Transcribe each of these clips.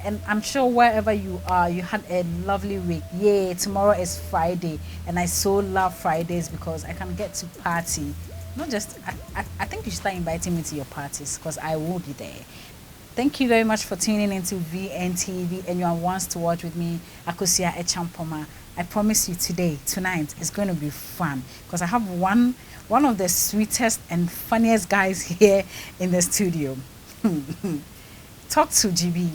And I'm sure wherever you are, you had a lovely week. Yay, tomorrow is Friday. And I so love Fridays because I can get to party. Not just, I think you should start inviting me to your parties because I will be there. Thank you very much for tuning into VNTV and you are wants to watch with me, AKOSUA ACHEAMPOMAA. I promise you tonight is going to be fun because I have one of the sweetest and funniest guys here in the studio. Talk to GB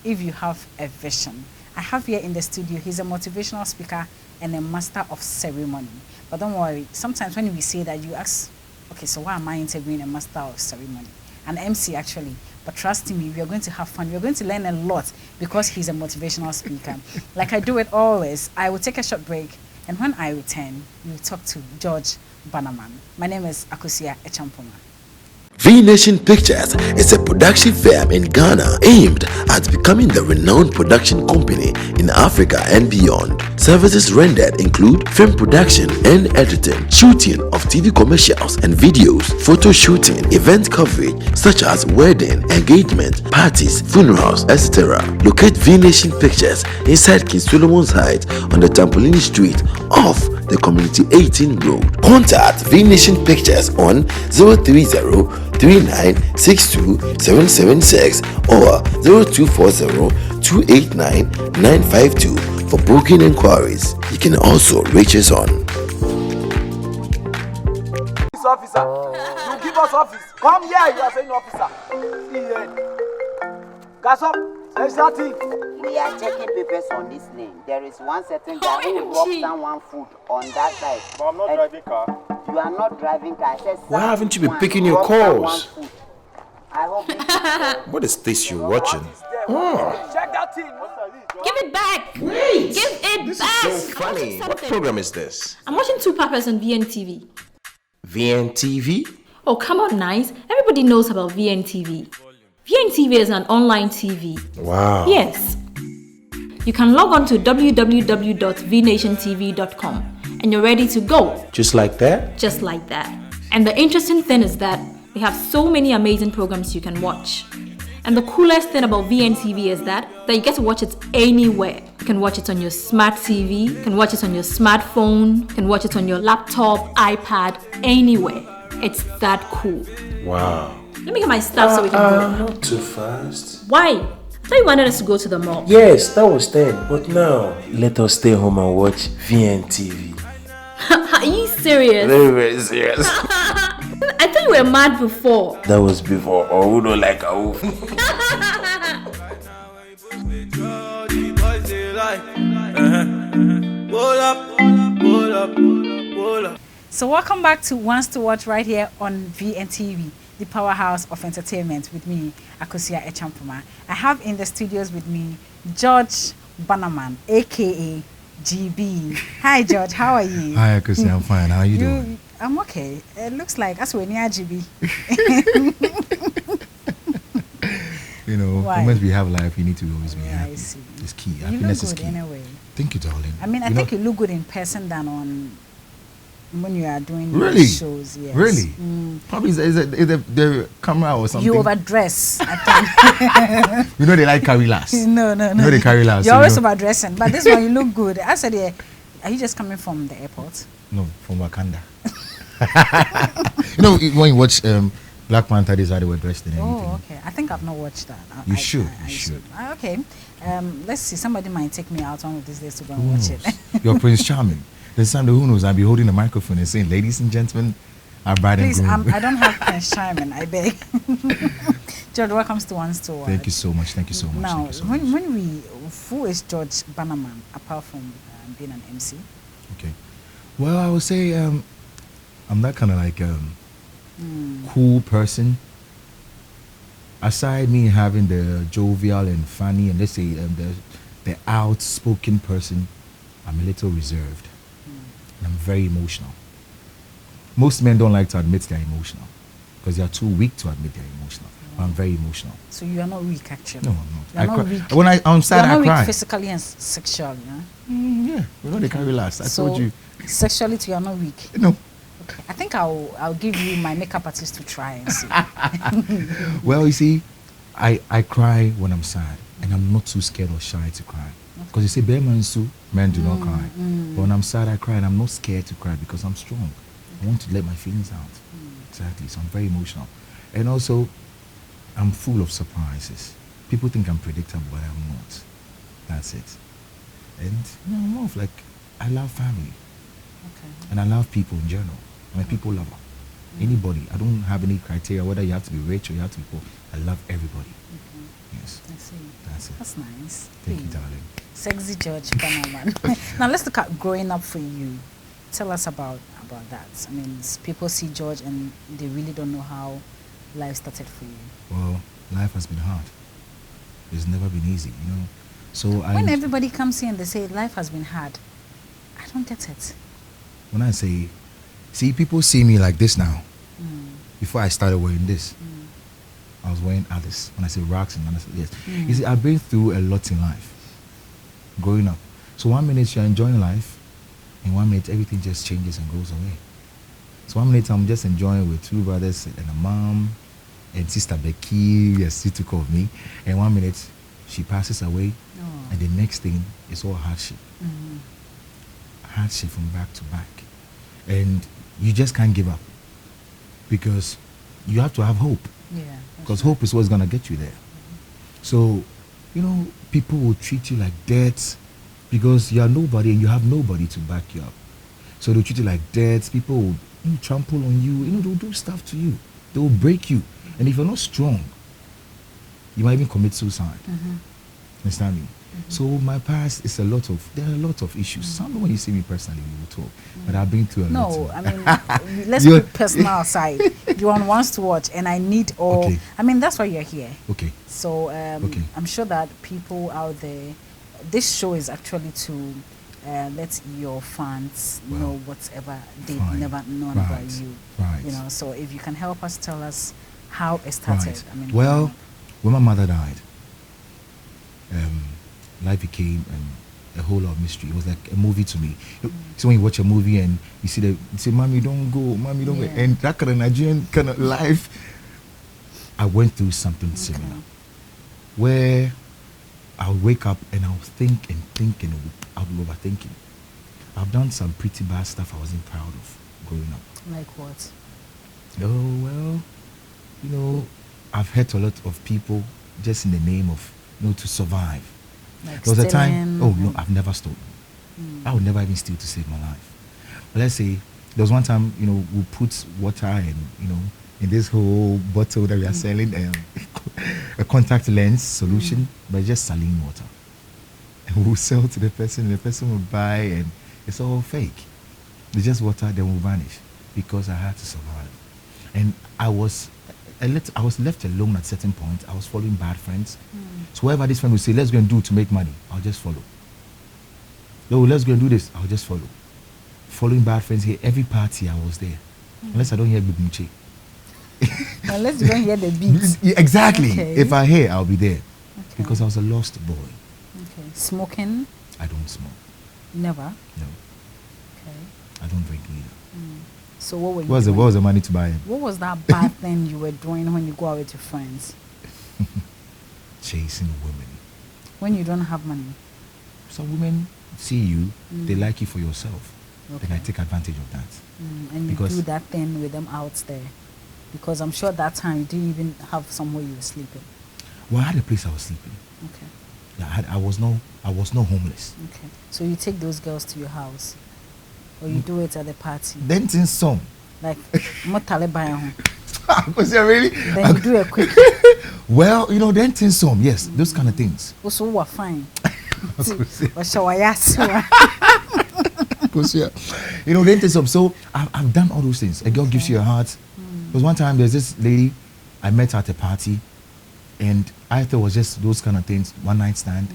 if you have a vision. I have here in the studio, he's a motivational speaker and a master of ceremony. But don't worry, sometimes when we say that, you ask, okay, so why am I interviewing a master of ceremony? An MC actually. But trust me, we are going to have fun. We're going to learn a lot because he's a motivational speaker. Like I do it always, I will take a short break. And when I return, we'll talk to George Bannerman. My name is AKOSUA ACHEAMPOMAA. V Nation Pictures is a production firm in Ghana aimed at becoming the renowned production company in Africa and beyond. Services rendered include film production and editing, shooting of TV commercials and videos, photo shooting, event coverage such as wedding, engagement, parties, funerals, etc. Locate V Nation Pictures inside King Solomon's Heights on the Tampolini Street off the Community 18 Road. Contact V Nation Pictures on 030-3962-776 or 0240-289-952 for booking inquiries. You can also reach us on. Officer, you give us office. Come here, you are saying officer. Gas up, we are checking papers on this name. There is one certain guy who will drop someone food on that side. But I'm not driving car. You are not driving car. Why haven't you been picking your calls? I hope What is this you're watching? Check that thing. Give it back! Wait! Give it This back! is so funny. What program is this? I'm watching Two Papas on VNTV. VNTV? Oh, come on, nice. Everybody knows about VNTV. VNTV is an online TV. Wow. Yes. You can log on to www.vnationtv.com and you're ready to go. Just like that? Just like that. And the interesting thing is that we have so many amazing programs you can watch. And the coolest thing about VNTV is that you get to watch it anywhere. You can watch it on your smart TV, you can watch it on your smartphone, you can watch it on your laptop, iPad, anywhere. It's that cool. Wow. Let me get my stuff so we can go. Not too fast. Why? I thought you wanted us to go to the mall. Yes, that was then. But now, let us stay home and watch VNTV. Are you serious? Very, very serious. I thought you were mad before. That was before. Oh, who don't like a wolf? So welcome back to Wants to Watch right here on VNTV, the powerhouse of entertainment with me, AKOSUA ACHEAMPOMAA. I have in the studios with me George Bannerman, aka GB. Hi George, how are you? Hi AKOSUA, I'm fine. How are you doing? I'm okay. It looks like that's when near GB. You know, once we have life, you need to always be happy. I see. It's key. You Happiness look is good key. anyway. Thank you, darling. I mean, I think you look good in person than on when you are doing shows. Yes. Really? Probably is the camera or something. You overdress. You know they like carry last. No. You know they carry last. You're always overdressing, but this one you look good. I said, are you just coming from the airport? No, from Wakanda. You know when you watch Black Panther, they were dressed in anything. Oh, okay. I think I've not watched that. You should. Okay. Let's see. Somebody might take me out one of these days to go and watch it. You're Prince Charming. There's somebody who knows. I'll be holding the microphone and saying, "Ladies and gentlemen, our bride and groom." Please, I don't have Prince Charming. I beg. George, welcome to One Store. Thank you so much. Thank you so much. Now, so much. who is George Bannerman apart from being an MC? Okay. Well, I would say I'm that kind of like cool person. Aside me having the jovial and funny and let's say the outspoken person, I'm a little reserved. And I'm very emotional. Most men don't like to admit they're emotional because they are too weak to admit they're emotional. But I'm very emotional. So you are not weak actually? No, I'm not. You're not weak. When I'm sad, I cry. Weak physically and sexually, huh? Yeah, we're going to carry last. I told you. Sexuality, you are not weak? No. Okay. I think I'll give you my makeup artist to try and see. Well, you see, I cry when I'm sad. and I'm not too scared or shy to cry. Because you say, Bannerman, men do not cry. But when I'm sad, I cry, and I'm not scared to cry because I'm strong. I want to let my feelings out. Exactly. So I'm very emotional. And also, I'm full of surprises. People think I'm predictable, but I'm not. That's it. And I'm more of like, I love family. Okay. And I love people in general. I'm a people lover. Anybody. I don't have any criteria whether you have to be rich or you have to be poor. I love everybody. Yes. I see. That's it. That's nice. Thank you, darling. Sexy George Bannerman. Now let's look at growing up for you. Tell us about that. I mean, people see George and they really don't know how life started for you. Well, life has been hard. It's never been easy, you know. So when everybody comes here and they say life has been hard, I don't get it. When I say, see, people see me like this now. Before I started wearing this, I was wearing others. When I say rocks and others, yes. You see, I've been through a lot in life, growing up. So 1 minute you're enjoying life, in 1 minute everything just changes and goes away. So 1 minute I'm just enjoying with 2 brothers and a mom and Sister Becky, yes, she took care of me. And 1 minute she passes away, and the next thing is all hardship. Hardship from back to back. And you just can't give up because you have to have hope. Yeah. Because hope is what's going to get you there. So, you know, people will treat you like dirt because you are nobody and you have nobody to back you up. So they'll treat you like dirt. People will trample on you. You know, they'll do stuff to you. They will break you. And if you're not strong, you might even commit suicide. Understand me? So my past is there are a lot of issues. Some when you see me personally, we will talk. But I've been through a lot. No, I mean, let's put personal aside. You wants to watch, and I need all. Okay. I mean, that's why you're here. Okay. So I'm sure that people out there, this show is actually to let your fans know whatever they've never known about you. Right. You know, so if you can help us, tell us how it started. Right. I mean, well, when my mother died, life became a whole lot of mystery. It was like a movie to me. So when you watch a movie and you say, "Mommy, don't go, Mommy, don't go," and that kind of Nigerian kind of life, I went through something similar, where I'll wake up and I'll think and I'll be overthinking. I've done some pretty bad stuff I wasn't proud of growing up. like what? Oh well, you know, I've hurt a lot of people just in the name of to survive. Like There was a time, stealing, no, I've never stolen. I would never even steal to save my life. But let's say there was one time, we put water and, in this whole bottle that we are selling, a contact lens solution, but just saline water. And we'll sell to the person, and the person will buy, and it's all fake. It's just water, then will vanish because I had to survive. And I was left alone at a certain point. I was following bad friends. So whatever this friend would say, let's go and do to make money, I'll just follow. No, let's go and do this, I'll just follow. Following bad friends here, every party I was there. Unless I don't hear Bibumche. Unless you don't hear the beats. Exactly. Okay. If I hear, I'll be there. Okay. Because I was a lost boy. Okay. Smoking? I don't smoke. Never? No. Okay. I don't drink either. So what were you What doing? was the money to buy it? What was that bad thing you were doing when you go out with your friends? Chasing women. When you don't have money? Some women see you, they like you for yourself. Okay. Then I take advantage of that. And you Because- do that thing with them out there? Because I'm sure that time you didn't even have somewhere you were sleeping. Well, I had a place I was sleeping. Okay. Yeah, I was not homeless. Okay. So you take those girls to your house? Or you do it at the party? Then in some. Like, motale bayan. Was it really? Then you do a quick. Well, then in some, yes, those kind of things. Also, we're fine. Because then in some. So I've done all those things. A girl gives you a heart. There was one time there's this lady I met at a party, and I thought it was just those kind of things, one night stand,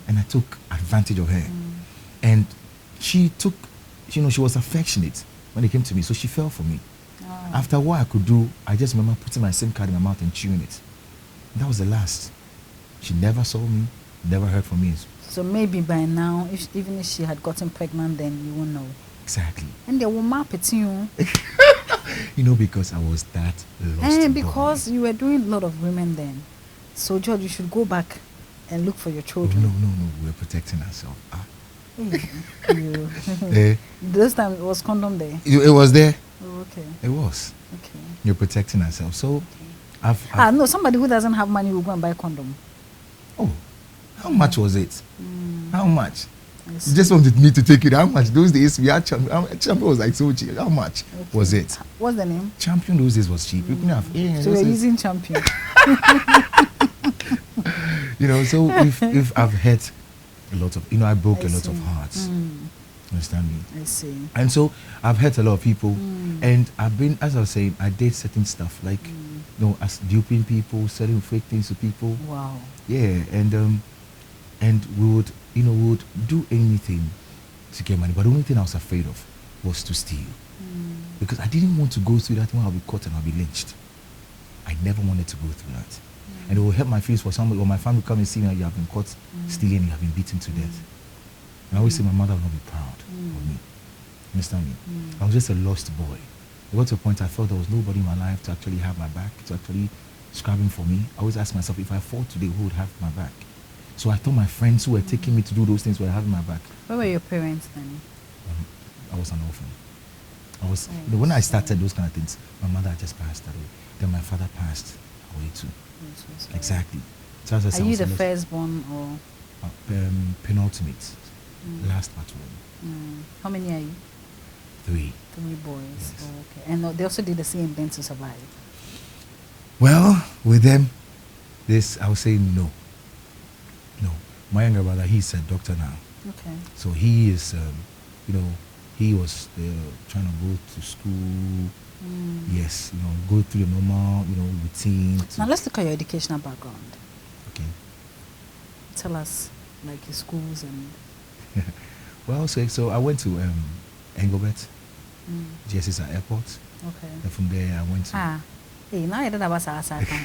and I took advantage of her. And she took, she was affectionate when it came to me, so she fell for me. After what I could do, I just remember putting my SIM card in my mouth and chewing it. That was the last. She never saw me, never heard from me. So maybe by now, even if she had gotten pregnant, then you won't know. Exactly. And they will map it to you. Because I was that lost. And because you were doing a lot of women then. So George, you should go back and look for your Oh, children. no. We were protecting ourselves. You, Eh, this time it was condom there. it was there. Oh, okay. It was. Okay. You're protecting ourselves. So, No, somebody who doesn't have money will go and buy condom. Oh, how much was it? How much? I You see. just wanted me to take it. How much? Those days we had champion was like so cheap. How much was it? What's the name? Champion those days was cheap. You couldn't have. So we're using champion. You know, so if I've hurt a lot of, I broke I a lot of see. hearts. Understand me? I see. And so I've hurt a lot of people, and I've been, as I was saying, I did certain stuff like, as duping people, selling fake things to people. Wow. Yeah, and we would do anything to get money. But the only thing I was afraid of was to steal, because I didn't want to go through that when I'll be caught and I'll be lynched. I never wanted to go through that, and it will hurt my feelings for somebody or my family come and see me. You have been caught stealing, you have been beaten to death. And I always say my mother will not be proud of me. Understand me? I was just a lost boy. It got to a point I felt there was nobody in my life to actually have my back, to actually scrabbing for me. I always ask myself, if I fall today, who would have my back? So I thought my friends who were taking me to do those things were having my back. Where were your parents then? I was an orphan. I was, when I started those kind of things, my mother had just passed away. Then my father passed away too. Exactly. So as I said, Are I you was the a lost- firstborn or? penultimate, last but one. How many are you? 3. 3 boys. Yes. Oh, okay. And they also did the same thing to survive. Well, with them, this I would say no. No, my younger brother, he's a doctor now, Okay. so he is, he was trying to go to school. Yes, go through the normal, routine. Now let's look at your educational background. Okay. Tell us, like your schools and. Well, so I went to Engelbert, GSS Airport. Okay. And from there, I went to. Hey, now I don't know about Sasaka.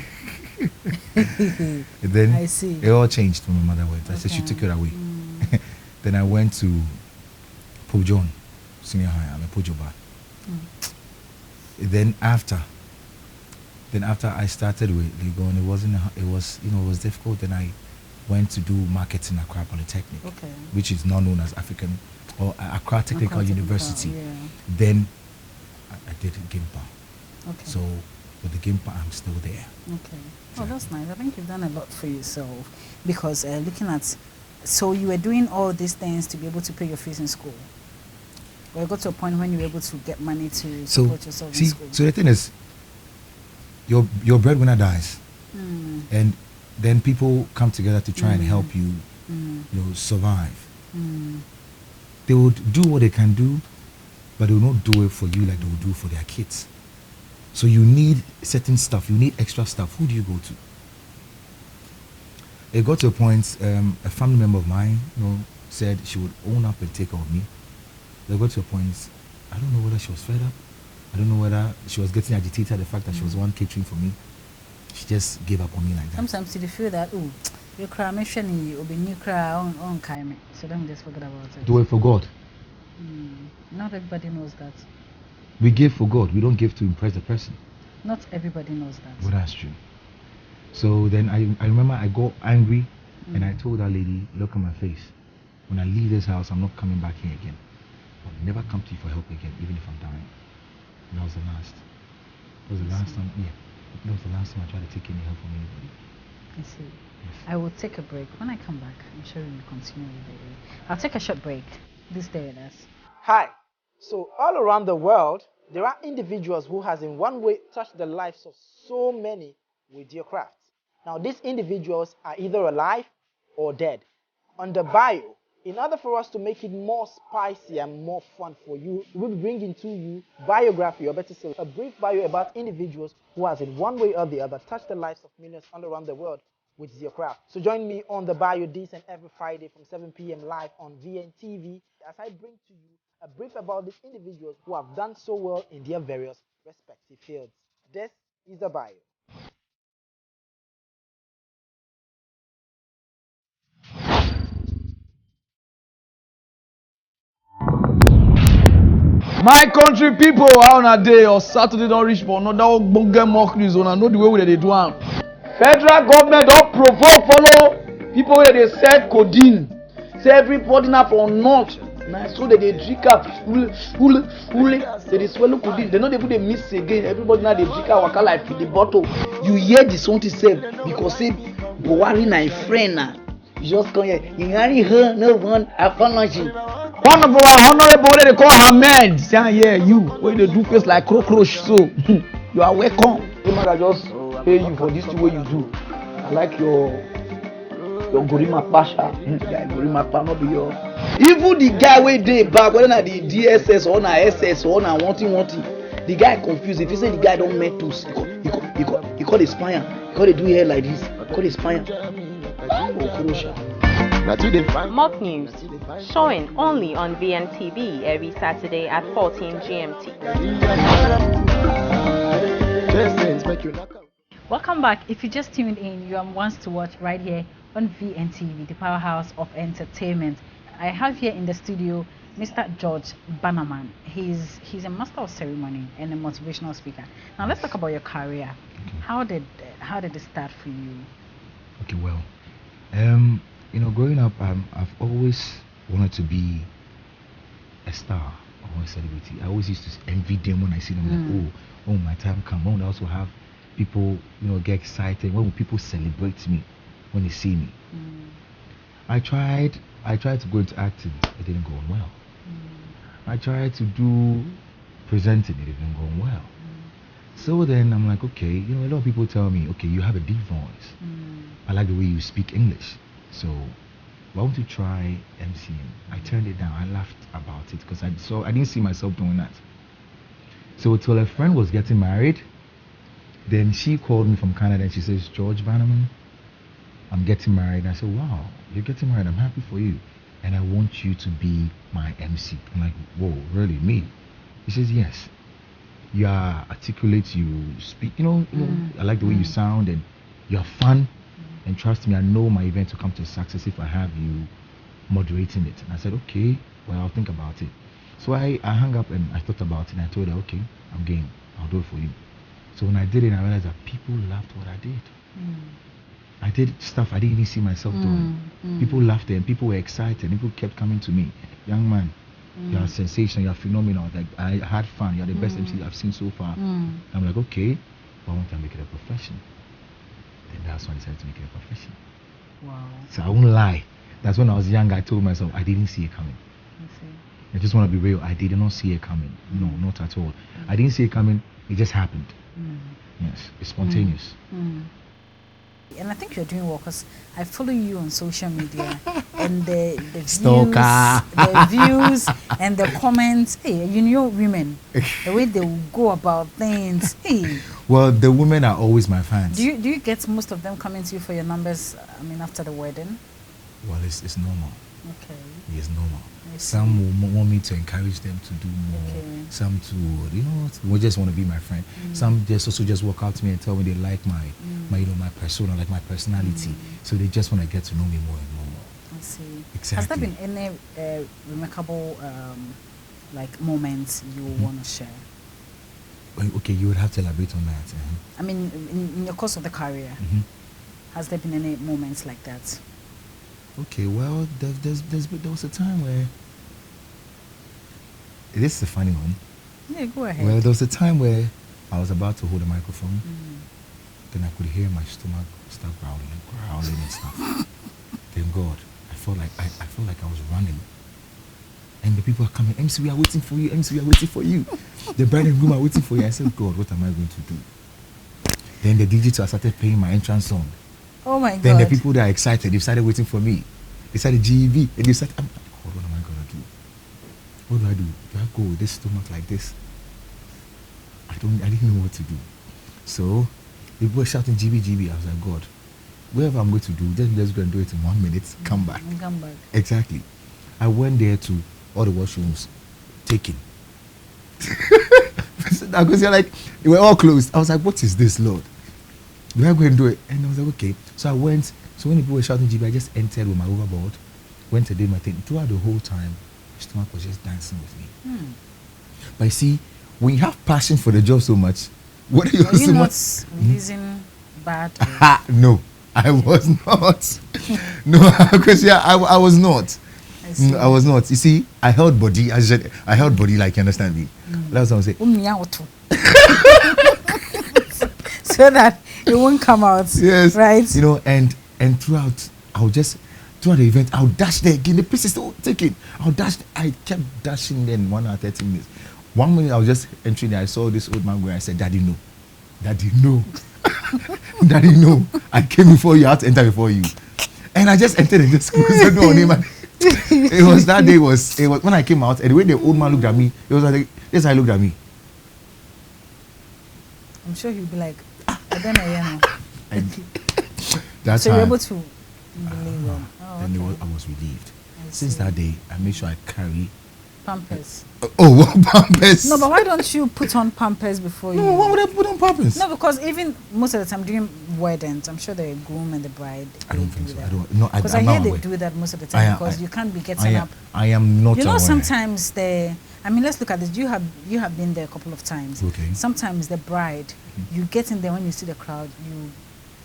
And then I see. it all changed when my mother went. I said she Okay. took it away. Then I went to Pope John Senior High. I'm a Pojoba. Then after I started with Legon, it was difficult. Then I went to do marketing at Accra Polytechnic, Okay. which is now known as African or Accra Technical University. Yeah. Then I did Gimpa. Okay. So with the Gimpa, I'm still there. Okay. Oh, that's nice. I think you've done a lot for yourself because looking at, so you were doing all these things to be able to pay your fees in school. Or you got to a point when you were able to get money to So support yourself see, in school. so the thing is, your breadwinner dies, and then people come together to try and help you, survive. They would do what they can do, but they will not do it for you like they will do for their kids. So you need certain stuff. You need extra stuff. Who do you go to? It got to a point. A family member of mine, said she would own up and take care of me. It got to a point. I don't know whether she was fed up. I don't know whether she was getting agitated at the fact that she was the one catering for me. She just gave up on me like that. Sometimes you feel that, oh, you cry, mission, you'll be new cry on Kaime. So don't just forget about it. Do it for God. Not everybody knows that. We give for God. We don't give to impress the person. Not everybody knows that. Well, that's true. So then I remember I got angry and I told that lady, look at my face. When I leave this house, I'm not coming back here again. I'll never come to you for help again, even if I'm dying. And that was the last. That was the last time, yeah. That was the last time I tried to take any help from anybody. I see. Yes. I will take a break. When I come back, I'm sure we will continue with it. I'll take a short break. Please stay with us. Hi. So all around the world, there are individuals who has in one way touched the lives of so many with their craft. Now these individuals are either alive or dead. On the bio, in order for us to make it more spicy and more fun for you, we'll be bringing to you biography, or better still, a brief bio about individuals who has in one way or the other touched the lives of millions all around the world with their craft. So join me on the bio this and every Friday from 7 p.m. live on VNTV as I bring to you a brief about these individuals who have done so well in their various respective fields. This is the bio. My country people, how na day or Saturday don't reach for another ogbonge mock news. Una know the way we dey do am. Federal government don provoke follow People where they sell codeine. Say everybody now from north. Now so that they drink up. They swallow codeine. They know they put a mix again. Everybody now they drink out waka like the bottle. You hear this one to say because say Buhari na a friend now. You just come here. You marry her, no one apology. One of our honorable they call Ahmed. Say yeah, you when they do face like cockroach so you are welcome. The man I just pay you for this thing what you do. I like your Gorima Pasha. Yeah, Gorima Pasha not be your. Even the guy wey dey back whether na the DSS or na SS or na wanting, the guy confused. If you say the guy don't met us, he call the spire. He call they do hair like this. He call the spire. Mock News, showing only on VNTV every Saturday at 14 GMT. Welcome back. If you just tuned in, you are once to watch right here on VNTV, the powerhouse of entertainment. I have here in the studio Mr. George Bannerman. He's a master of ceremony and a motivational speaker. Now let's talk about your career. How did it start for you? Okay, well, growing up, I've always wanted to be a star or a celebrity. I always used to envy them when I see them. Like, oh, my time come. I would also have people, get excited. When will people celebrate me when they see me? I tried to go into acting. It didn't go on well. I tried to do presenting. It didn't go on well. So then I'm like, okay, a lot of people tell me, okay, you have a deep voice. I like the way you speak English. So why don't you try MCing? I turned it down. I laughed about it because I didn't see myself doing that. So till a friend was getting married, then she called me from Canada and she says, George Bannerman, I'm getting married. And I said, wow, you're getting married. I'm happy for you. And I want you to be my MC. I'm like, whoa, really, me? He says, yes. You are articulate, you speak, I like the way you sound and you're fun. And trust me, I know my event will come to success if I have you moderating it. And I said, okay, well, I'll think about it. So I hung up and I thought about it and I told her, okay, I'm game. I'll do it for you. So when I did it, I realized that people loved what I did. I did stuff I didn't even see myself doing. People laughed and people were excited. People kept coming to me. Young man, you're a sensation, you're phenomenal. Like, I had fun. You're the best MC I've seen so far. I'm like, okay, why won't I make it a profession? Then that's when I decided to make it a profession. Wow. So I won't lie. That's when I was young, I told myself I didn't see it coming. I just want to be real. I did not see it coming. No, not at all. I didn't see it coming. It just happened. Yes, it's spontaneous. And I think you're doing well because I follow you on social media and the views and the comments. Hey, women, the way they will go about things. Hey. Well, the women are always my fans. Do you get most of them coming to you for your numbers? I mean, after the wedding. Well, it's normal. Okay. It's normal. Some will want me to encourage them to do more. Okay. Some to, just want to be my friend. Some just walk out to me and tell me they like my persona, like my personality. So they just want to get to know me more and more. I see. Exactly. Has there been any remarkable moments you want to share? Okay, you would have to elaborate on that. I mean, in your course of the career, has there been any moments like that? Okay, well, there was a time where... This is a funny one. Yeah, go ahead. Well, there was a time where I was about to hold a microphone. Then I could hear my stomach start growling and stuff. Then God, I felt like I was running. And the people are coming, MC, we are waiting for you, MC, we are waiting for you. The bride and groom are waiting for you. I said, God, what am I going to do? Then the DJ started playing my entrance song. Oh my God. Then the people that are excited, they started waiting for me. They started GEV, and they started, God, what am I going to do? What do I do? Do I go with this stomach like this? I didn't know what to do. So, people were shouting GB. I was like, God, whatever I'm going to do, just go and do it in 1 minute, come back. Come back. Exactly. I went there to all the washrooms, taken. Because they were all closed. I was like, what is this, Lord? Do I go and do it? And I was like, okay. So I went. So when people were shouting GB, I just entered with my overboard, went to do my thing. Throughout the whole time, my stomach was just dancing with me. But you see, when you have passion for the job so much, what are you not using bad? No, I was not. No, because I was not. I was not. You see, I held body. I said, I held body like, you understand me? That's what I'm saying. So that it won't come out. Yes. Right? You know, and throughout the event, I'll dash there again. The place is still taking. I kept dashing then 1 hour, 30 minutes. 1 minute, I was just entering there. I saw this old man going. I said, Daddy, no. Daddy, no. Daddy, no. I came before you. I had to enter before you. And I just entered and just closed the door on him. It was that day, it was when I came out, and the way the old man looked at me, it was like, this how he looked at me. I'm sure he'll be like, I don't know. That's so you're able to believe him. And I was relieved. Since that day, I make sure I carry Pampers. Pampers. No, but why don't you put on Pampers before you? No, why would I put on Pampers? No, because even most of the time during weddings, I'm sure the groom and the bride. I don't think so. That. I don't. No, because I hear they do that most of the time because you can't be getting up. I am not. You know, aware. sometimes I mean, let's look at this. You have been there a couple of times. Okay. Sometimes the bride, you get in there when you see the crowd,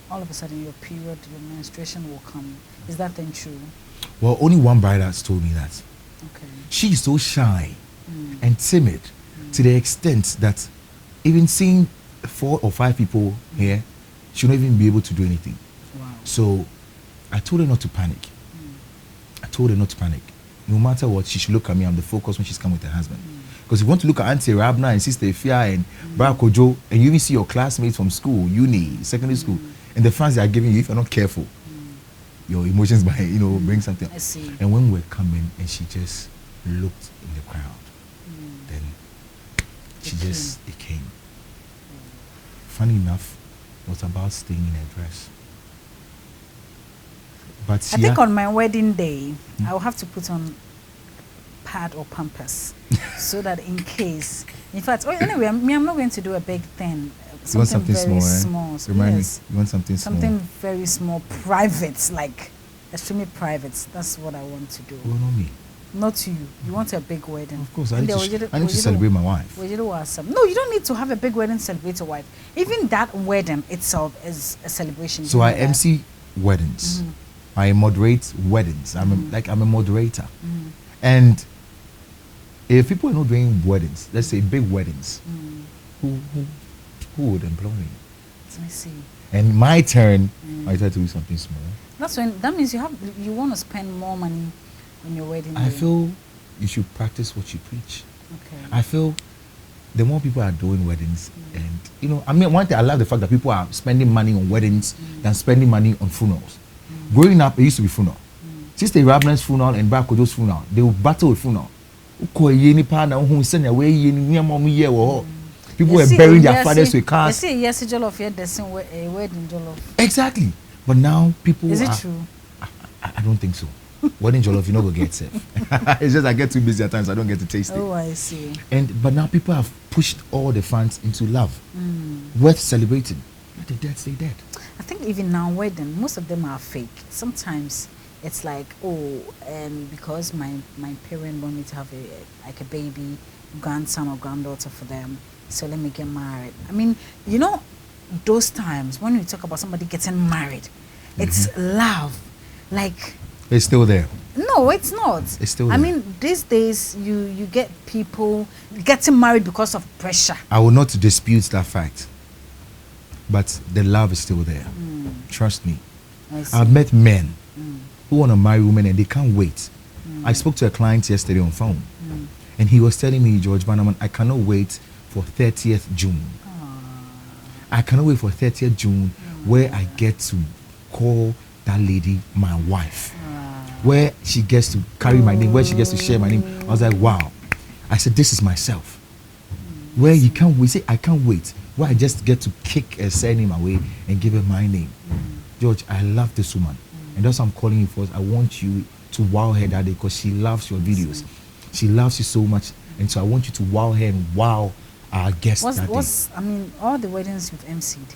all of a sudden your period, your menstruation will come. Is that then true? Well, only one bride has told me that. Okay. She's so shy and timid to the extent that even seeing 4 or 5 people here, she'll not even be able to do anything. Wow. So I told her not to panic. I told her not to panic. No matter what, she should look at me. I'm the focus when she's come with her husband. Because if you want to look at Auntie Rabna and Sister Ifia and Barack Ojo, and you even see your classmates from school, uni, secondary school, and the fans they are giving you, if you're not careful, your emotions might, bring something. I see. And when we're coming, and she just looked in the crowd, then it came. Funny enough, it was about staying in her dress. But I think on my wedding day, I will have to put on pad or Pampers so that in case. In fact, anyway, I'm not going to do a big thing. You want something very small, So Remind yes, me. You want something small. Something very small, private, like extremely private. That's what I want to do. Well, not me. Not you. You want a big wedding. Of course, I need to celebrate my wife. No, you don't need to have a big wedding to celebrate your wife. Even that wedding itself is a celebration. So I MC weddings. I moderate weddings. I'm a moderator. And if people are not doing weddings, let's say big weddings, who would employ me? I see. And my turn, I try to do something small. That means you want to spend more money on your wedding day. I feel you should practice what you preach. Okay. I feel the more people are doing weddings, and one thing I love the fact that people are spending money on weddings than spending money on funerals. Growing up, it used to be funeral. Sister Rabna's funeral and Barack Ojo's funeral, they would battle with funeral. People were burying their fathers with cars. Exactly. But now people Is it true? I don't think so. Wedding jollof, you know, go get safe. It's just I get too busy at times, I don't get to taste it. Oh, I see. But now people have pushed all the fans into love. Worth celebrating. Let the dead stay dead. I think even now wedding, most of them are fake. Sometimes it's like, because my parent want me to have a baby, grandson or granddaughter for them, so let me get married. I mean, those times when we talk about somebody getting married, it's love. Like, it's still there. No, it's not. It's still there. I mean, these days you get people getting married because of pressure. I will not dispute that fact. But the love is still there. Trust me. I've met men who want to marry women and they can't wait. I spoke to a client yesterday on phone. And he was telling me, George Bannerman, I cannot wait for 30th June. I cannot wait for 30th June where I get to call that lady my wife. Where she gets to carry my name, where she gets to share my name. I was like, wow. I said, this is myself. Where you can't wait. Say, I can't wait. Where I just get to kick a surname away and give her my name. George, I love this woman. And that's what I'm calling you for. I want you to wow her that day because she loves your videos. She loves you so much. And so I want you to wow her and wow our guests that day. I mean, all the weddings you've emceed,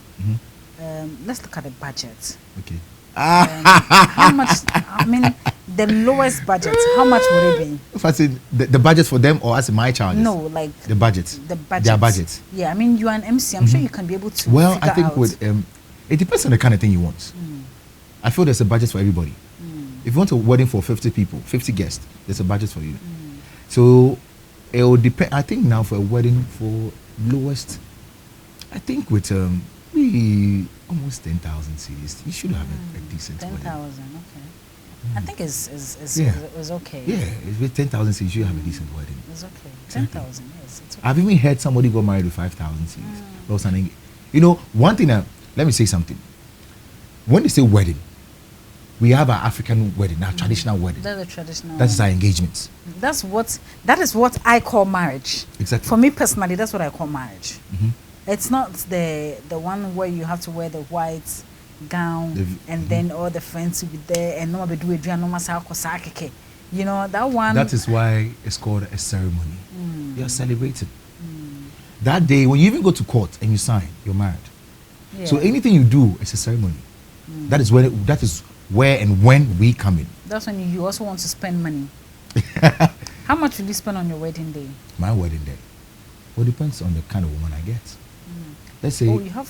let's look at the budget. Okay. How much, I mean, the lowest budget, how much would it be? If I say the budget for them or as my charges? No, like the budget. Their budget. Yeah, I mean, you're an MC. I'm sure you can be able to. Well, I think with it depends on the kind of thing you want. I feel there's a budget for everybody. If you want a wedding for 50 people, 50 guests, there's a budget for you. So it will depend. I think now for a wedding for lowest, I think with almost 10,000 cities, you should have a decent 10,000, wedding. okay. I think it's okay. Yeah, with 10,000 cities, you have a decent wedding. It's okay. Exactly. 10,000, yes. It's okay. I've even heard somebody got married with 5,000 cities. Or something. You know, one thing. Let me say something. When they say wedding, we have our African wedding, our traditional wedding. That's the traditional. That's our engagements. That is what I call marriage. Exactly. For me personally, that's what I call marriage. It's not the one where you have to wear the white gown and then all the friends will be there and no one will do it. You know, that one. That is why it's called a ceremony. You're celebrating. That day, when you even go to court and you sign, you're married. Yeah. So anything you do is a ceremony. That is where and when we come in. That's when you also want to spend money. How much will you spend on your wedding day? My wedding day? Well, it depends on the kind of woman I get. Let's say. Oh, you have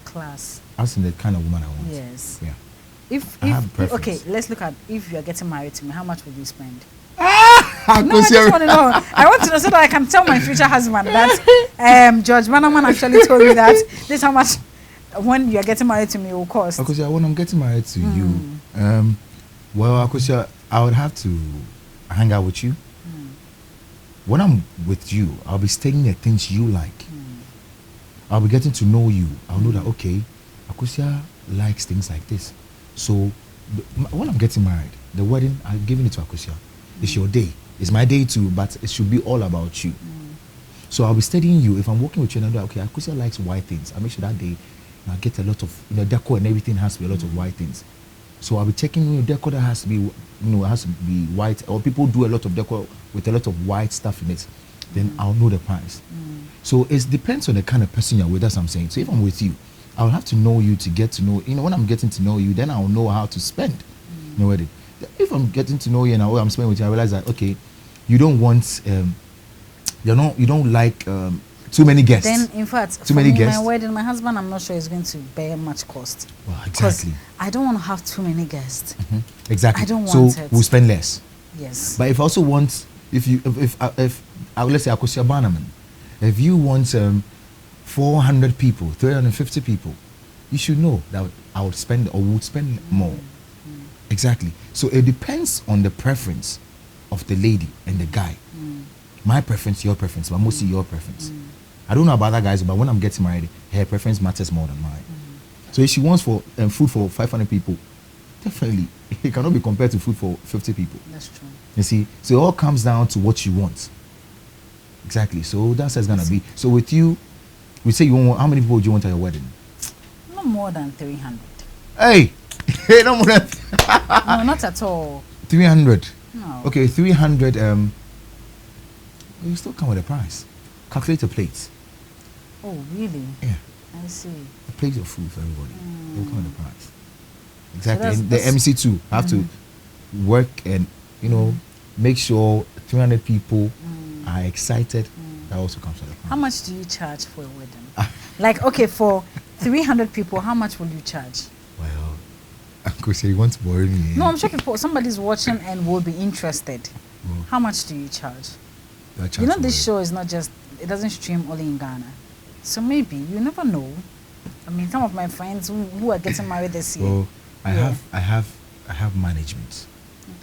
class. As in the kind of woman I want. Yes. Yeah. If okay, let's look at if you are getting married to me, how much would you spend? No, I just want to know. I want to know so that I can tell my future husband that George Bannerman actually told me that this is how much when you are getting married to me will cost. AKOSUA, when I'm getting married to you, well, AKOSUA, I would have to hang out with you. When I'm with you, I'll be studying the things you like. I'll be getting to know you. I'll know that, okay, AKOSUA likes things like this. So when I'm getting married, the wedding, I'm giving it to AKOSUA. It's your day. It's my day too, but it should be all about you. So I'll be studying you. If I'm working with you and I'm like, okay, AKOSUA likes white things. I'll make sure that day I get a lot of, decor and everything has to be a lot of white things. So I'll be checking, decor that has to be, it has to be white, or people do a lot of decor with a lot of white stuff in it. Then I'll know the price. So it depends on the kind of person you're with, that's what I'm saying. So if I'm with you, I'll have to know you to get to know, when I'm getting to know you, then I'll know how to spend your wedding. If I'm getting to know you and I'm spending with you, I realize that, okay, you don't want, you don't like too many guests. Then, in fact, too many guests. My wedding, my husband, I'm not sure is going to bear much cost. Well, exactly. I don't want to have too many guests. Exactly. I don't want it. So we'll spend less. Yes. But if I also want, if let's say AKOSUA Bannerman, if you want 400 people, 350 people, you should know that I would spend or would spend more. Exactly. So it depends on the preference of the lady and the guy. My preference, your preference, but mostly your preference. I don't know about other guys, but when I'm getting married, her preference matters more than mine. So if she wants food for 500 people, definitely it cannot be compared to food for 50 people. That's true. You see, so it all comes down to what you want. Exactly. So that's how it's gonna be. So with you, we say you want, how many people do you want at your wedding? No more than 300. Hey, no more than. No, not at all. 300. No. Okay, 300. You still come with a price. Calculate a plate. Oh, really? Yeah. I see. A plate of food for everybody. They'll come with a price. Exactly. So and the MC too have to work and make sure 300 people are excited. That also comes with a price. How much do you charge for a wedding? Like, okay, for 300 people, how much will you charge? Well, Uncle say you want to borrow me. No, I'm sure somebody's watching and will be interested. How much do you charge? This show is not just, it doesn't stream only in Ghana. So maybe, you never know. I mean, some of my friends who are getting married this year. Well, I have management.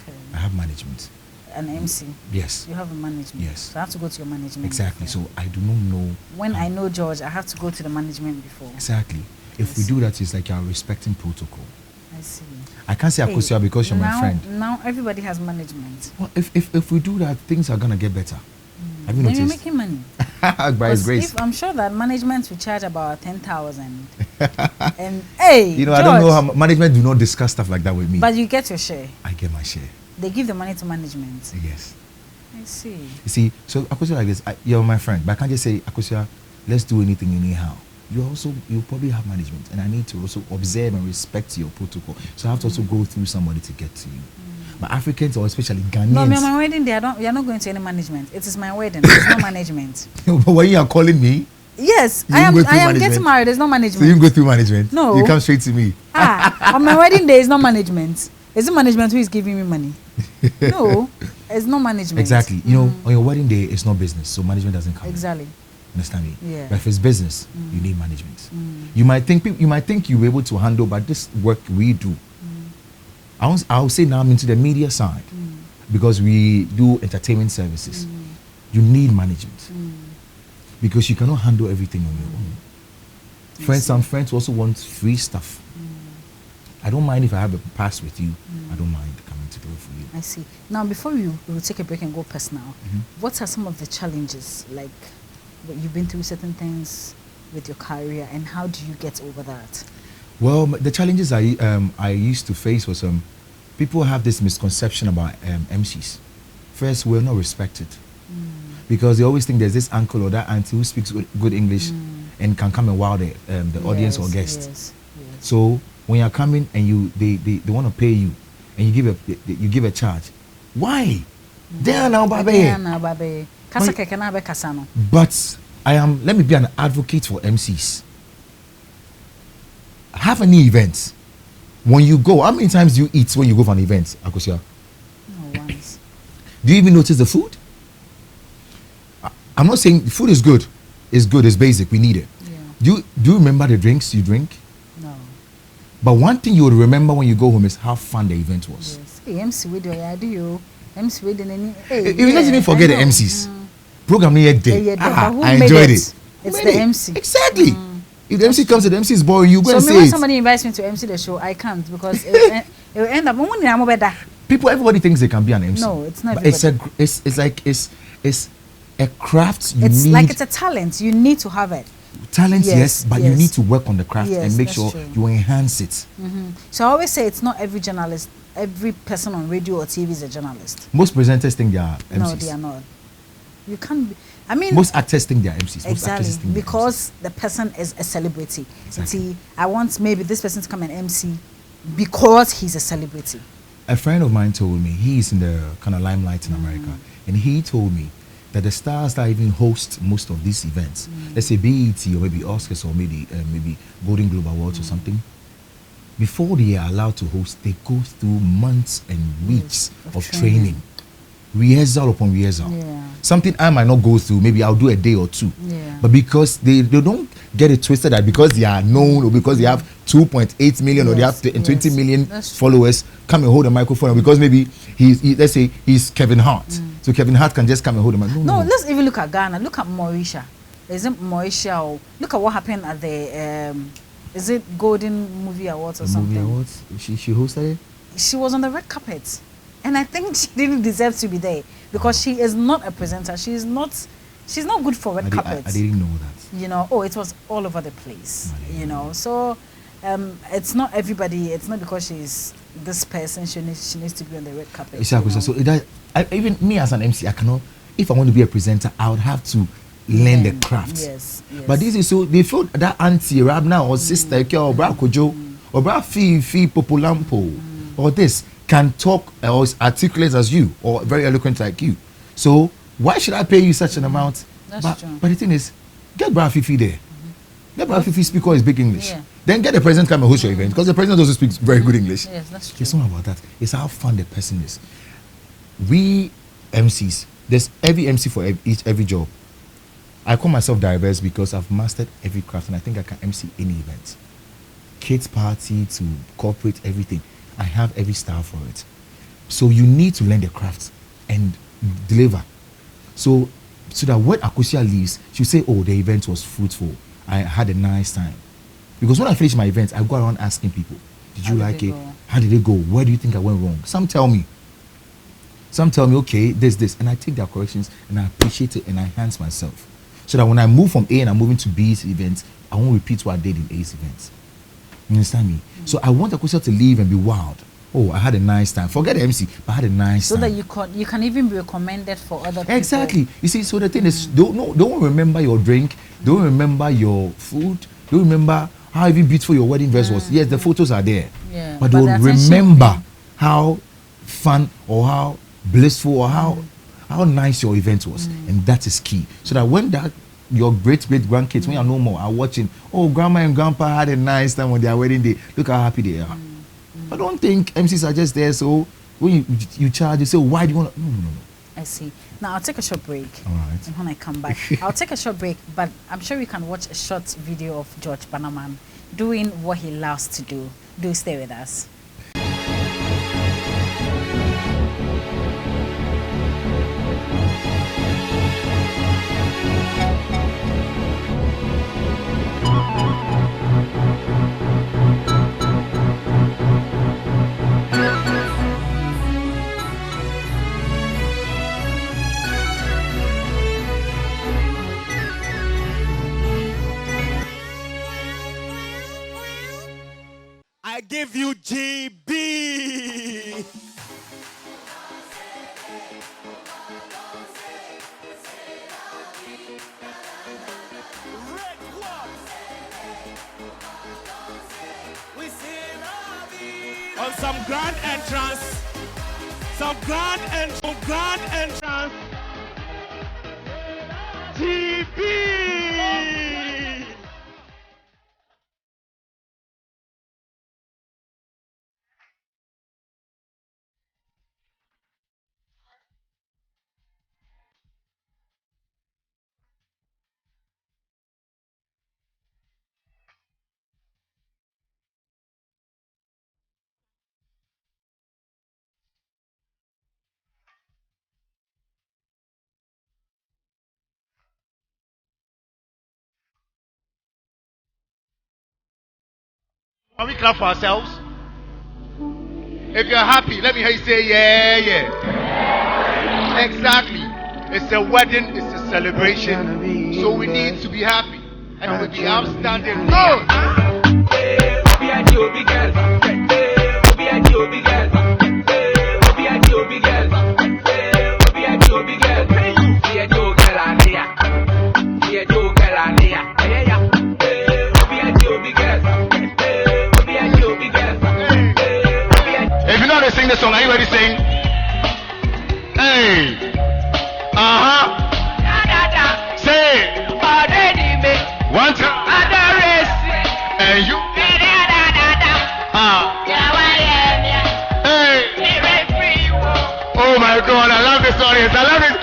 Okay. I have management. An MC? Yes. You have a management? Yes. So I have to go to your management. Exactly. Before. So I do not know. When I know George, I have to go to the management before. Exactly. If we do that, it's like you're respecting protocol. I see. I can't say AKOSUA because you're my friend. Now everybody has management. Well, if we do that, things are gonna get better. Have you Then noticed? you're making money. By His grace. I'm sure that management will charge about 10,000. And hey, George, I don't know how management do not discuss stuff like that with me. But you get your share. I get my share. They give the money to management. Yes. I see. You see, so AKOSUA like this, you're my friend, but I can't just say, AKOSUA, let's do anything anyhow. You probably have management, and I need to also observe and respect your protocol. So I have to also go through somebody to get to you. But Africans, or especially Ghanaians. No, me on my wedding day, we are not going to any management. It is my wedding. It's not management. But when you are calling me, Yes, You I am. go through I am getting management? married. There's no So management. you go through management? No. You come straight to me. On my wedding day, it's not management. Is it management who is giving me money? No, it's not management. Exactly. You know, on your wedding day, it's not business, so management doesn't come. Exactly. Understand me? Yeah. But if it's business, you need management. You might think you're able to handle, but this work we do. I'll say now I'm into the media side because we do entertainment services. You need management because you cannot handle everything on your own. Some friends also want free stuff. I don't mind if I have a pass with you. I don't mind coming to do it for you. I see. Now, before we will take a break and go personal, what are some of the challenges, like you've been through certain things with your career, and how do you get over that? Well, the challenges I used to face was people have this misconception about MCs. First, we're not respected because they always think there's this uncle or that auntie who speaks good English and can come and wow the audience or guests. Yes. So when you're coming and they want to pay you and you give a charge, why? Babe. But let me be an advocate for MCs. Have any events. When you go, how many times do you eat when you go for an event, AKOSUA? No, once. Do you even notice the food? I'm not saying food is good. It's good, it's basic, we need it. Yeah. Do you remember the drinks you drink? No. But one thing you would remember when you go home is how fun the event was. Yes. Hey, MC with your idea. MC with any. Let's even forget the MCs. Program near day. I enjoyed it. It's the MC. Exactly. If the MC comes to the MC is boring, you go and say when it. somebody invites me to MC the show, I can't because it will end up. Everybody thinks they can be an MC. No, it's not. But it's a craft. It's like it's a talent. You need to have it. Talent, yes, but you need to work on the craft and make sure true. you enhance it. So I always say it's not every journalist, every person on radio or TV is a journalist. Most presenters think they are MCs. No, they are not. You can't be. I mean, most actors think they are MCs. Exactly, because the person is a celebrity. Exactly. See, I want maybe this person to come and MC because he's a celebrity. A friend of mine told me, he's in the kind of limelight in America, and he told me that the stars that even host most of these events, let's say BET or maybe Oscars or maybe Golden Globe Awards or something, before they are allowed to host, they go through months and weeks of training. Rehearsal upon rehearsal. Yeah. Something I might not go through, maybe I'll do a day or two. Yeah. But because they don't get it twisted that because they are known or because they have 2.8 million or they have 20 million followers, come and hold a microphone. Or because maybe let's say he's Kevin Hart. So Kevin Hart can just come and hold a microphone. No, let's even look at Ghana. Look at Mauritius. Isn't Mauritius? Or look at what happened at the is it Golden Movie Awards or something? Movie Awards? She hosted it? She was on the red carpet. And I think she didn't deserve to be there because she is not a presenter. She's not good for red carpets. I didn't know that. You know, it was all over the place. You know, so it's not everybody. It's not because she's this person. She needs to be on the red carpet. Exactly. So even me as an MC, I cannot. If I want to be a presenter, I would have to learn the craft. Yes. But this is so they feel that auntie rap now or sister or bra kojo or bra fi popolampo or this can talk or is articulate as you or very eloquent like you. So why should I pay you such an amount? That's true. But the thing is, get Bra Fifi there. Get Bra Fifi speak all his big English. Yeah. Then get the president come and host your event because the president also speaks very good English. Yes, that's true. It's not about that. It's how fun the person is. We MCs, there's every MC for every job. I call myself diverse because I've mastered every craft and I think I can MC any event. Kids party to corporate, everything. I have every style for it. So you need to learn the craft and deliver. So that when AKOSUA leaves, she'll say, oh, the event was fruitful. I had a nice time. Because when I finish my events, I go around asking people, did you like it? How did it go? Where do you think I went wrong? Some tell me, okay, this. And I take their corrections and I appreciate it and I enhance myself. So that when I move from A and I'm moving to B's events, I won't repeat what I did in A's events. You understand me? So I want AKOSUA to leave and be wild. Oh, I had a nice time. Forget the MC, but I had a nice time. So that you can even be recommended for other people. Exactly. You see, so the thing is, don't remember your drink, don't remember your food, don't remember how even beautiful your wedding dress was. Yes, the photos are there. Yeah, but don't remember how fun or how blissful or how nice your event was. And that is key. So that when that your great grandkids when you're no more are watching. Oh, grandma and grandpa had a nice time on their wedding day. Look how happy they are. I don't think MCs are just there. So when you charge, you say, why do you want to? No. I see. Now I'll take a short break. All right. And when I come back, I'll take a short break, but I'm sure we can watch a short video of George Bannerman doing what he loves to do. Do stay with us. I give you GB. On some grand entrance, GB. Can we clap for ourselves? If you're happy, let me hear you say, yeah. Exactly. It's a wedding, it's a celebration. So we need to be happy. And we'll be outstanding. Go! Sing the song. Are you ready to sing? Hey. Say. One time. And you. Hey. Oh my God! I love this audience. I love it.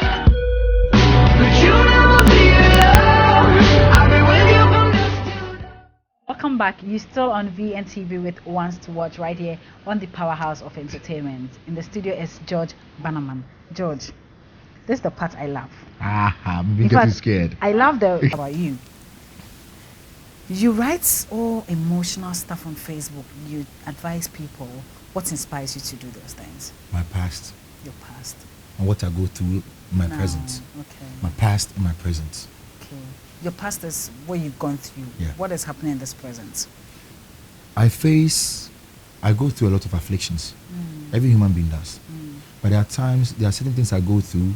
Welcome back. You're still on VNTV with Wants to Watch right here on the powerhouse of entertainment. In the studio is George Bannerman. George, this is the part I love. I'm getting scared. I love the about you. You write all emotional stuff on Facebook. You advise people. What inspires you to do those things? My past. Your past. And what I go through, my present. Okay. My past and my present. Okay. Your past is what you've gone through. Yeah. What is happening in this present? I go through a lot of afflictions. Every human being does. But there are certain things I go through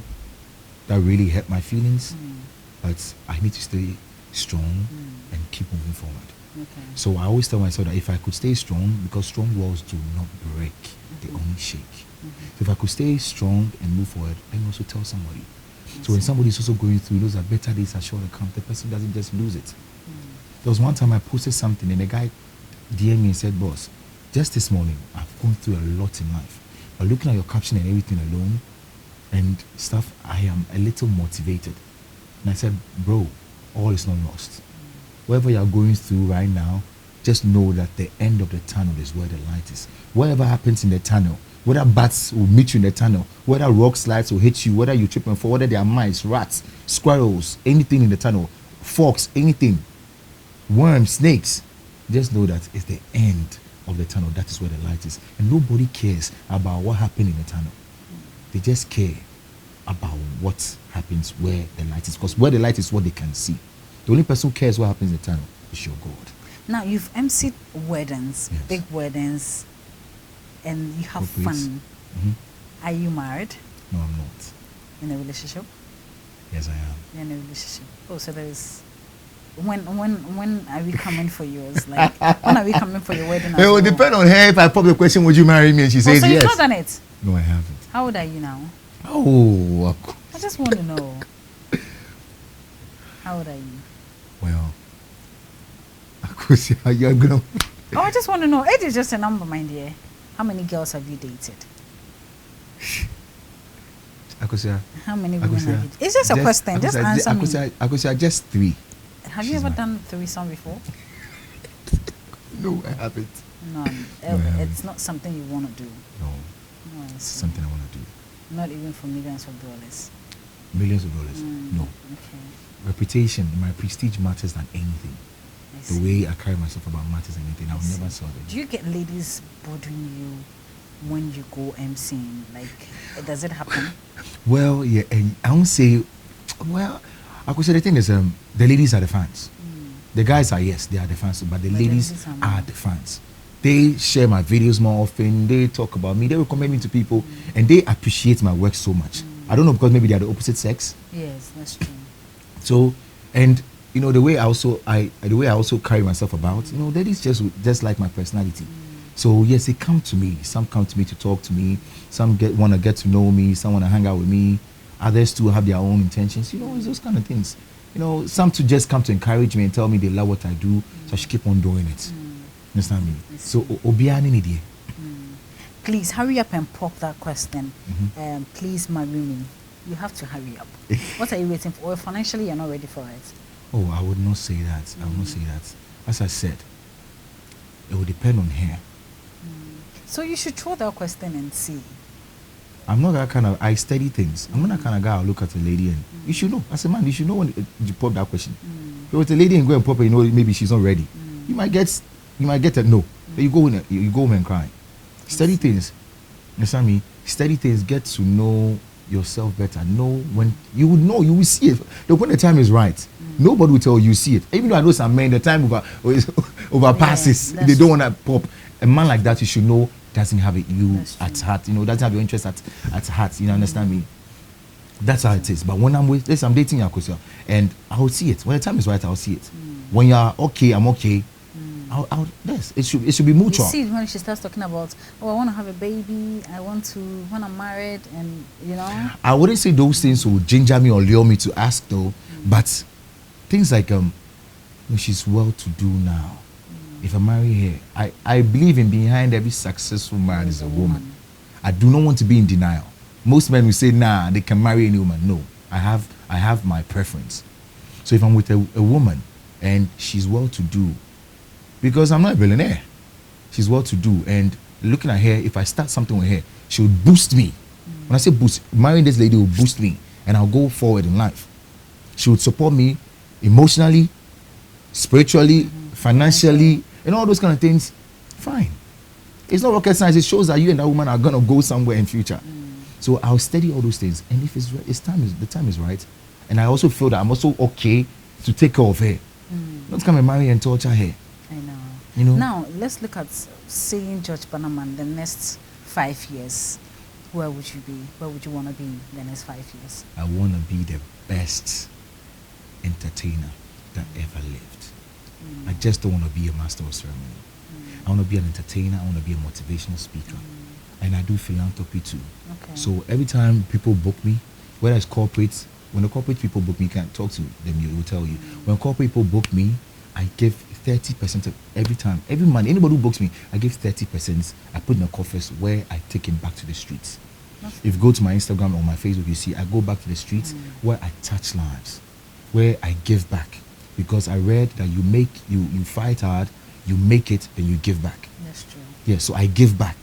that really hurt my feelings. But I need to stay strong and keep moving forward. Okay. So I always tell myself that if I could stay strong, because strong walls do not break, they only shake. So if I could stay strong and move forward, I can also tell somebody. So when somebody is also going through those better days are sure to come, the person doesn't just lose it. There was one time I posted something and a guy DM'd me and said, boss, just this morning, I've gone through a lot in life. But looking at your caption and everything alone and stuff, I am a little motivated. And I said, bro, all is not lost. Whatever you're going through right now, just know that the end of the tunnel is where the light is. Whatever happens in the tunnel, whether bats will meet you in the tunnel, whether rock slides will hit you, whether you trip and fall, whether there are mice, rats, squirrels, anything in the tunnel, fox, anything, worms, snakes, just know that it's the end of the tunnel. That is where the light is. And nobody cares about what happened in the tunnel. They just care about what happens where the light is. Because where the light is what they can see. The only person who cares what happens in the tunnel is your God. Now, you've emceed weddings, Yes. big weddings, and you have fun. Are you married? No, I'm not. In a relationship? Yes, I am. You're in a relationship. Oh, so there's... When are we coming for you? It's like, when are we coming for your wedding? It will depend on her. If I pop the question, would you marry me? And she says so yes. you've not done it? No, I haven't. How old are you now? Oh, I just want to know. How old are you? Well, AKOSUA, you're gonna. Oh, I just want to know. Age is just a number, my dear. How many girls have you dated? AKOSUA. How many women have you dated? It's just a question. Just answer me. AKOSUA, just 3. Have you ever done threesome before? No, I haven't. No, it's not something you want to do. No, it's something I want to do. Not even for millions of dollars. Millions of dollars? No. Okay. Reputation, my prestige matters than anything. The way I carry myself about matters than anything. I will never solve it. Do you get ladies bothering you when you go emceeing? Like, does it happen? Well, yeah, and I won't say. Well, I could say the thing is, the ladies are the fans. The guys are, yes, they are the fans, but the ladies are the fans. They share my videos more often. They talk about me. They recommend me to people, and they appreciate my work so much. I don't know, because maybe they are the opposite sex. Yes, that's true. So, and you know, the way I also carry myself about, you know, ladies just like my personality. So yes, they come to me. Some come to me to talk to me. Some want to get to know me. Some want to hang out with me. Others too have their own intentions. You know, it's those kind of things. You know, some to just come to encourage me and tell me they love what I do, so I should keep on doing it. Understand me? So, obiani ni. Please hurry up and pop that question. Please marry me. You have to hurry up. What are you waiting for? Or financially, you're not ready for it. Oh, I would not say that. I would not say that. As I said, it will depend on her. So you should throw that question and see. I'm not that kind of, I study things. I'm not that kind of guy. I'll look at a lady and you should know. As a man, you should know when you pop that question. If it's a lady and go and pop it, you know, maybe she's not ready. You might get a no. You go home and cry. Study things. You understand me? Study things. Get to know yourself better. Know when you would know. You will see it. When the time is right, nobody will tell you see it. Even though I know some men, the time over passes. They don't want to pop. A man like that, you should know, doesn't have it at heart. You know, doesn't have your interest at heart. You know, understand me? That's how it is. But when I'm dating AKOSUA, and I'll see it. When the time is right, I'll see it. When you're okay, I'm okay. Yes, it should be mutual. You see, when she starts talking about, oh, I want to have a baby, when I'm married, and you know. I wouldn't say those things will ginger me or lure me to ask though, but things like she's well to do now. If I marry her, I believe in behind every successful man is a woman. I do not want to be in denial. Most men will say, nah, they can marry any woman. No, I have my preference. So if I'm with a woman and she's well to do, because I'm not a billionaire, she's well to do, and looking at her, if I start something with her, she would boost me. When I say boost, marrying this lady will boost me, and I'll go forward in life. She would support me emotionally, spiritually, financially, and all those kind of things. Fine. It's not rocket science. It shows that you and that woman are gonna go somewhere in future. So I'll study all those things, and if the time is right, and I also feel that I'm also okay to take care of her. Not come and marry and torture her. I know. You know. Now let's look at seeing George Bannerman the next 5 years. Where would you be? Where would you want to be in the next 5 years? I want to be the best entertainer that ever lived. I just don't want to be a master of ceremony. I want to be an entertainer. I want to be a motivational speaker. And I do philanthropy too. Okay. So every time people book me, whether it's corporate, when the corporate people book me, you can't talk to them, they will tell you. When corporate people book me, I give 30% of every time. Every month, anybody who books me, I give 30%. I put in a coffers where I take it back to the streets. If you go to my Instagram or my Facebook, you see I go back to the streets where I touch lives, where I give back. Because I read that you fight hard, you make it, then you give back. That's true. Yeah, so I give back.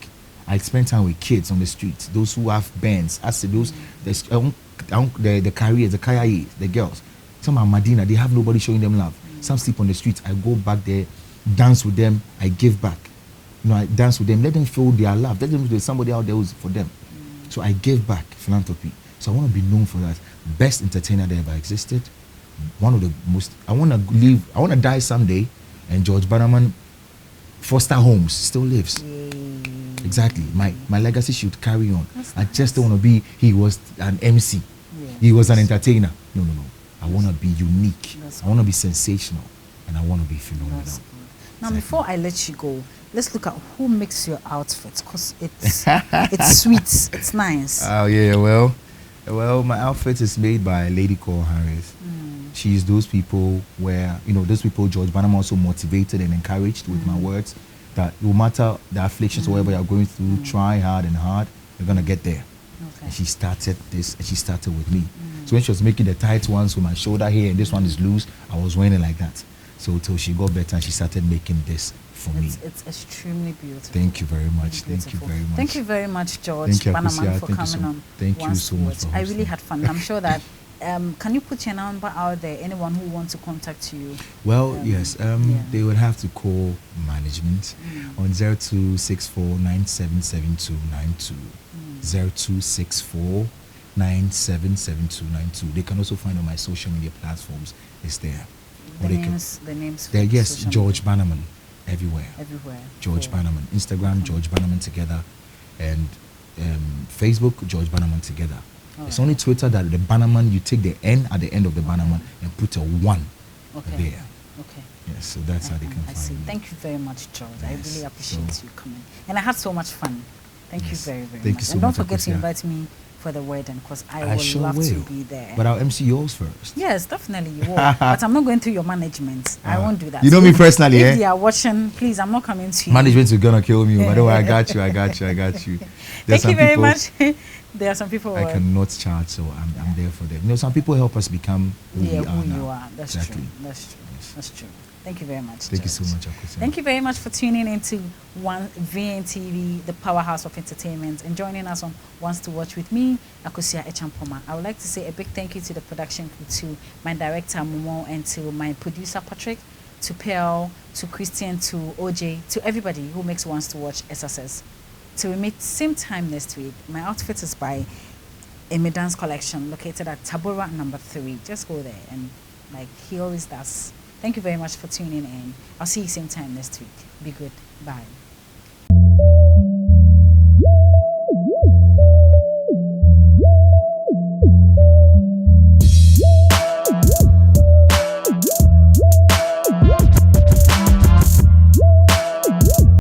I spend time with kids on the streets, those who have bands. I say those, the carriers, the kayayes, the girls. Some are Medina, they have nobody showing them love. Some sleep on the streets. I go back there, dance with them, I give back. You know, I dance with them, let them feel their love. Let them know there's somebody out there who's for them. So I give back, philanthropy. So I want to be known for that. Best entertainer that ever existed. One of the most, I want to die someday, and George Bannerman foster homes still lives. Exactly. My legacy should carry on. I just don't want to be, he was an MC. He was an entertainer. No. I want to be unique. I want to be sensational. And I want to be phenomenal. Now, before I let you go, let's look at who makes your outfits, because it's sweet, it's nice. Oh, yeah, well, my outfit is made by a lady called Harris. she's those people where, you know, those people George Bannerman also motivated and encouraged with my words, that no matter the afflictions or whatever you're going through, try hard and hard, you're going to get there. Okay. And she started this, and she started with me. So when she was making the tight ones with my shoulder here and this one is loose, I was wearing it like that. So till she got better and she started making this for me. It's extremely beautiful. Thank you very much. Thank you very much. Thank you very much, George Thank you, Bannerman, AKOSUA. for Thank you coming on. Thank you so much for I really hosting. had fun. I'm sure that can you put your number out there? Anyone who wants to contact you? Well, yes, they would have to call management on 0264977292. 0264977292. They can also find on my social media platforms. It's there. The names. There, yes, social George media. Bannerman, everywhere. George Bannerman, Instagram, George Bannerman together, and Facebook, George Bannerman together. It's only Twitter that the Bannerman, you take the N at the end of the Bannerman and put a 1 there. Okay. Yes, so that's how they can I find see. me. Thank you very much, George. Yes, I really appreciate so- you coming. And I had so much fun. Thank you very, very Thank much. you so and much, don't forget to AKOSUA. invite me for the wedding, because I I would sure love will. to be there. But I'll MC yours first. Yes, definitely you will. But I'm not going through your management. I won't do that. You know So me if- personally, If eh? they are watching, please, I'm not coming to you. Management is gonna kill me, but don't worry, I got you. There's Thank you some very people much. There are some people I cannot charge, so I'm there for them. You know, some people help us become who we are who now. you are. That's Exactly. true. That's true. That's true. Thank you very much. Thank you so George. much, AKOSUA. Thank you very much for tuning into VNTV, the powerhouse of entertainment, and joining us on Wants to Watch with me, AKOSUA ACHEAMPOMAA. I would like to say a big thank you to the production crew, to my director Momo, and to my producer Patrick, to Pearl, to Christian, to OJ, to everybody who makes Wants to Watch a success. Till we meet same time next week. My outfit is by Amy Dance Collection, located at Tabora number 3. Just go there, and like he always does. Thank you very much for tuning in. I'll see you same time next week. Be good. Bye.